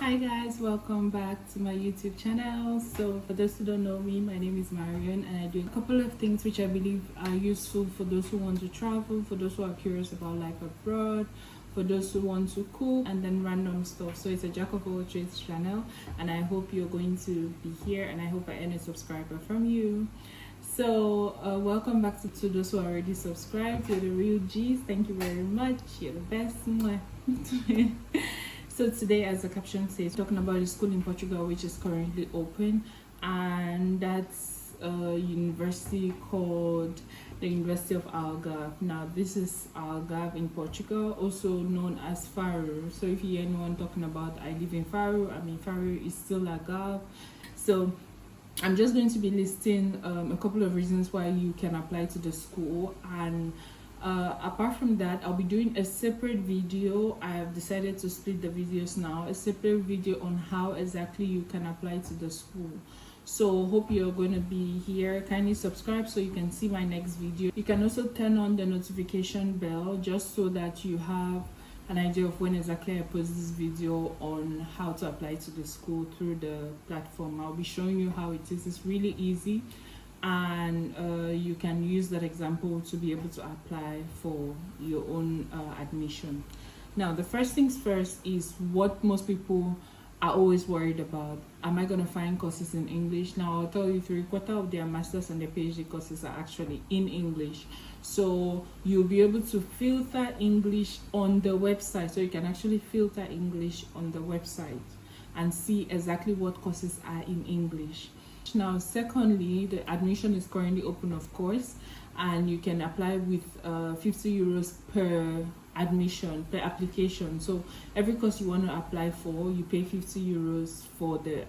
Hi guys, welcome back to my YouTube channel. So for those who don't know me, my name is Marion and I do a couple of things which I believe are useful for those who want to travel, for those who are curious about life abroad, for those who want to cook, and then random stuff. So it's a jack of all trades channel and I hope you're going to be here and I hope I earn a subscriber from you. So welcome back to those who are already subscribed. You're the real G's. Thank you very much. You're the best. So today, as the caption says, talking about a school in Portugal which is currently open, and that's a university called the University of Algarve. Now this is Algarve in Portugal, also known as Faro. So if you hear anyone talking about I live in Faro, I mean Faro is still Algarve. So I'm just going to be listing a couple of reasons why you can apply to the school, and apart from that, I'll be doing a separate video. I have decided to split the videos now, a separate video on how exactly you can apply to the school. So hope you're going to be here. Kindly subscribe so you can see my next video. You can also turn on the notification bell just so that you have an idea of when exactly I post this video on how to apply to the school through the platform. I'll be showing you how it is. It's really easy, and you can use that example to be able to apply for your own admission. Now, the first things first is what most people are always worried about. Am I going to find courses in English? Now, I'll tell you 3/4 of their master's and their PhD courses are actually in English. So you'll be able to filter English on the website. So you can actually filter English on the website and see exactly what courses are in English. Now, secondly, the admission is currently open, of course, and you can apply with 50 euros per admission, per application. So every course you want to apply for, you pay 50 euros for the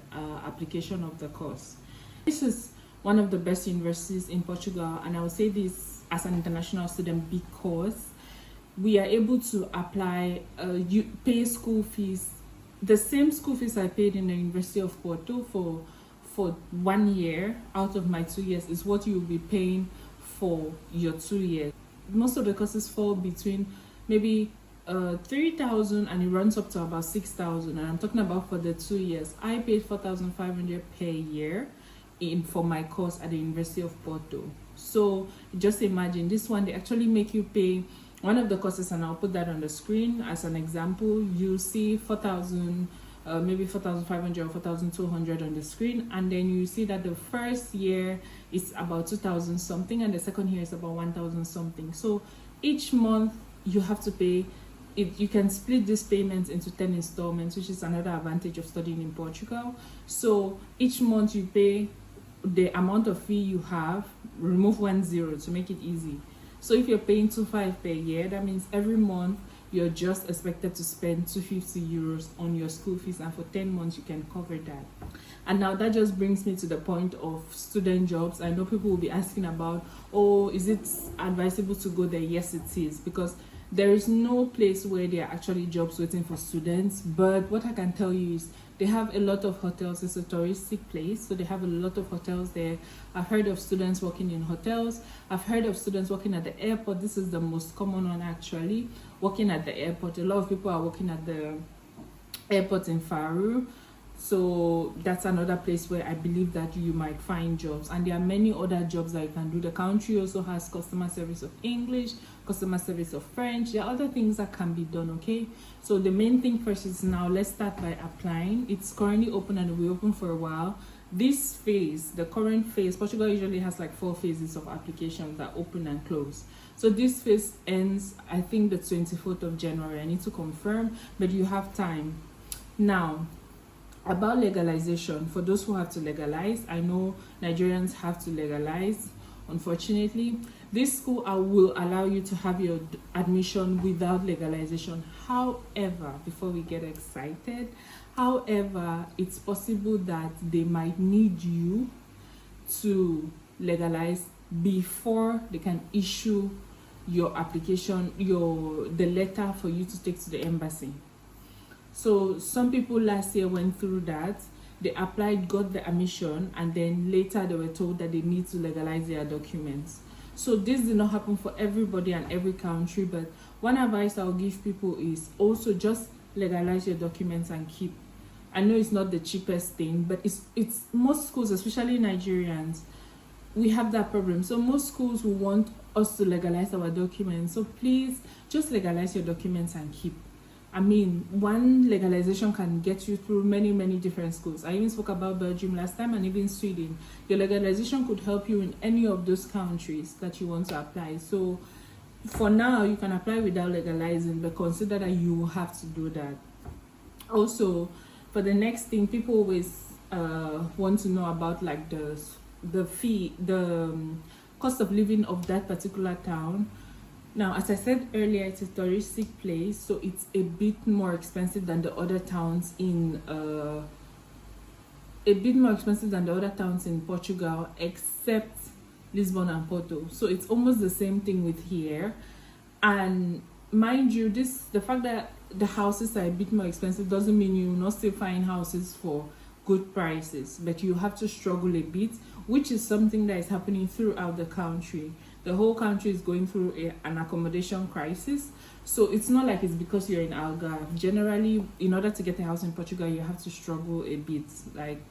application of the course. This is one of the best universities in Portugal, and I will say this as an international student because we are able to apply, you pay school fees, the same school fees I paid in the University of Porto for 1 year out of my 2 years is what you will be paying for your 2 years. Most of the courses fall between maybe 3,000 and it runs up to about 6,000, and I'm talking about for the 2 years. I paid 4,500 per year for my course at the University of Porto. So just imagine this one, they actually make you pay one of the courses, and I'll put that on the screen as an example. You see 4,000, maybe 4,500 or 4,200 on the screen, and then you see that the first year is about 2,000 something and the second year is about 1,000 something. So each month you have to pay it. You can split these payments into 10 installments, which is another advantage of studying in Portugal. So each month you pay the amount of fee you have, remove 1 0 to make it easy. So if you're paying 2,500 per year, that means every month you're just expected to spend 250 euros on your school fees, and for 10 months you can cover that. And now that just brings me to the point of student jobs. I know people will be asking about, oh, is it advisable to go there? Yes, it is, because there is no place where there are actually jobs waiting for students. But what I can tell you is they have a lot of hotels. It's a touristic place, so they have a lot of hotels there. I've heard of students working in hotels. I've heard of students working at the airport. This is the most common one, actually, working at the airport. A lot of people are working at the airport in Faro. So that's another place where I believe that you might find jobs, and there are many other jobs that you can do. The country also has customer service of English, customer service of French. There are other things that can be done. Okay, so the main thing first is, now let's start by applying. It's currently open and will be open for a while. This phase, the current phase, Portugal usually has like 4 phases of applications that open and close. So this phase ends, I think, the 24th of January. I need to confirm, but you have time. Now, about legalization, for those who have to legalize, I know Nigerians have to legalize, unfortunately. This school will allow you to have your admission without legalization. However, before we get excited, however, it's possible that they might need you to legalize before they can issue your application, the letter for you to take to the embassy. So some people last year went through that. They applied, got the admission, and then later they were told that they need to legalize their documents. So this did not happen for everybody and every country, but one advice I'll give people is also just legalize your documents and keep I know it's not the cheapest thing, but it's most schools, especially Nigerians, we have that problem. So most schools will want us to legalize our documents. So please just legalize your documents and keep. I mean, one legalization can get you through many, many different schools. I even spoke about Belgium last time, and even Sweden. Your legalization could help you in any of those countries that you want to apply. So for now, you can apply without legalizing, but consider that you will have to do that. Also, for the next thing, people always want to know about like the fee, the cost of living of that particular town. Now, as I said earlier, it's a touristic place, so it's a bit more expensive than the other towns in Portugal, except Lisbon and Porto. So it's almost the same thing with here. And mind you, the fact that the houses are a bit more expensive doesn't mean you will not still find houses for good prices, but you have to struggle a bit, which is something that is happening throughout the country. The whole country is going through an accommodation crisis. So it's not like it's because you're in Algarve. Generally, in order to get a house in Portugal, you have to struggle a bit. Like,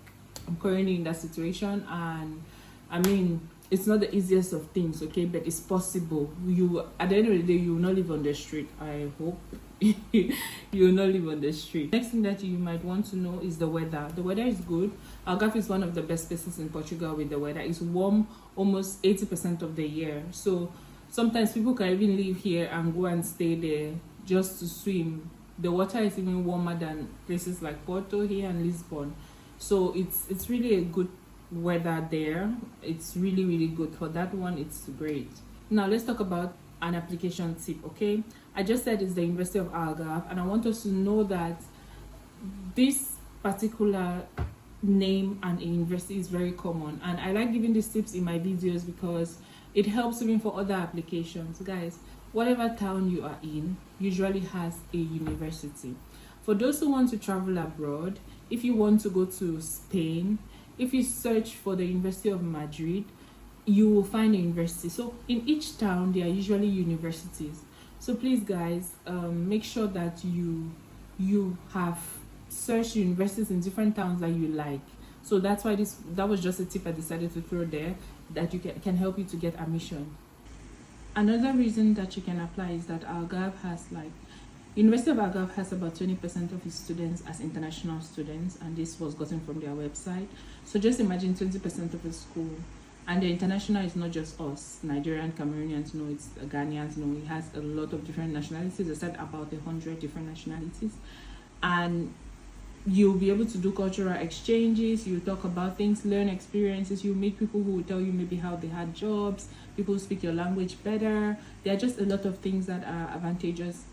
I'm currently in that situation, and I mean, it's not the easiest of things, okay, but it's possible. You, at the end of the day, you will not live on the street. I hope you will not live on the street. Next thing that you might want to know is the weather. The weather is good. Algarve is one of the best places in Portugal with the weather. It's warm almost 80% of the year. So sometimes people can even live here and go and stay there just to swim. The water is even warmer than places like Porto here and Lisbon. So it's really a good weather there. It's really, really good. For that one, it's great. Now let's talk about an application tip, okay? I just said it's the University of Algarve, and I want us to know that this particular name and a university is very common, and I like giving these tips in my videos because it helps even for other applications. Guys, whatever town you are in usually has a university. For those who want to travel abroad, if you want to go to Spain, if you search for the University of Madrid, you will find a university. So in each town there are usually universities. So please guys, make sure that you have search universities in different towns that you like. So that's why that was just a tip I decided to throw there that you can help you to get admission. Another reason that you can apply is that Algarve has University of Algarve has about 20% of its students as international students, and this was gotten from their website. So just imagine 20% of a school, and the international is not just us, Nigerian, Cameroonians, no, it's Ghanaians, no, it has a lot of different nationalities. I said about 100 different nationalities, and you'll be able to do cultural exchanges, you talk about things, learn experiences, you meet people who will tell you maybe how they had jobs, people who speak your language better. There are just a lot of things that are advantageous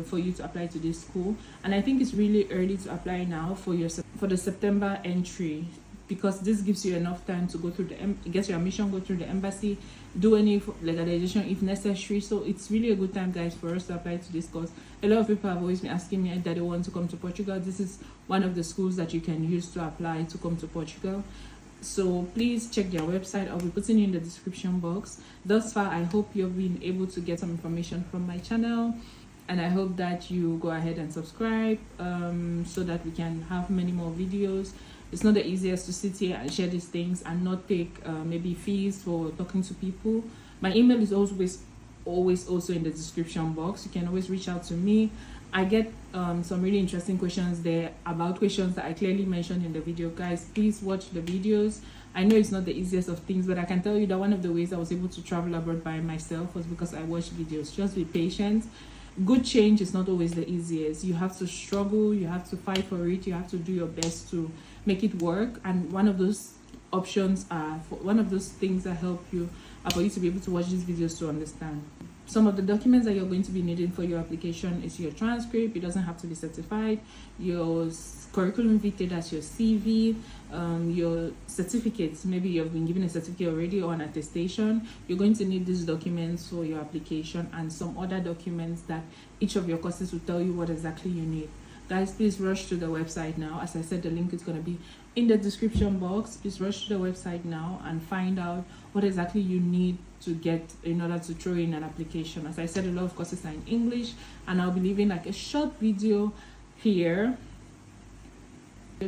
for you to apply to this school. And I think it's really early to apply now for the September entry, because this gives you enough time to go through get your admission, go through the embassy, do any legalization if necessary. So it's really a good time, guys, for us to apply to this course. A lot of people have always been asking me that they want to come to Portugal. This is one of the schools that you can use to apply to come to Portugal. So please check their website. I'll be putting it in the description box. Thus far, I hope you've been able to get some information from my channel, and I hope that you go ahead and subscribe so that we can have many more videos. It's not the easiest to sit here and share these things and not take maybe fees for talking to people. My email is always also in the description box. You can always reach out to me. I get some really interesting questions there about questions that I clearly mentioned in the video. Guys, please watch the videos. I know it's not the easiest of things, but I can tell you that one of the ways I was able to travel abroad by myself was because I watched videos. Just be patient. Good change is not always the easiest. You have to struggle, you have to fight for it, you have to do your best to make it work. And one of those options one of those things that help you are for you to be able to watch these videos to understand. Some of the documents that you're going to be needing for your application is your transcript. It doesn't have to be certified. Your curriculum vitae, that's your CV, your certificates. Maybe you've been given a certificate already or an attestation. You're going to need these documents for your application, and some other documents that each of your courses will tell you what exactly you need. Guys, please rush to the website now. As I said, the link is going to be in the description box. Please rush to the website now and find out what exactly you need to get in order to throw in an application. As I said, a lot of courses are in English, and I'll be leaving like a short video here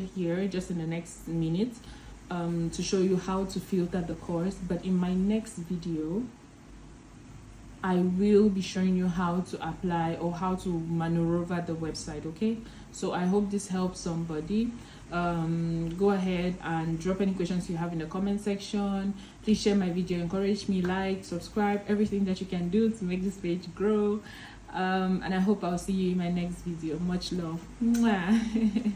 here just in the next minute to show you how to filter the course, but in my next video I will be showing you how to apply or how to maneuver the website. Okay, so I hope this helps somebody. Go ahead and drop any questions you have in the comment section. Please share my video, encourage me, like, subscribe, everything that you can do to make this page grow. And I hope I'll see you in my next video. Much love. Mwah.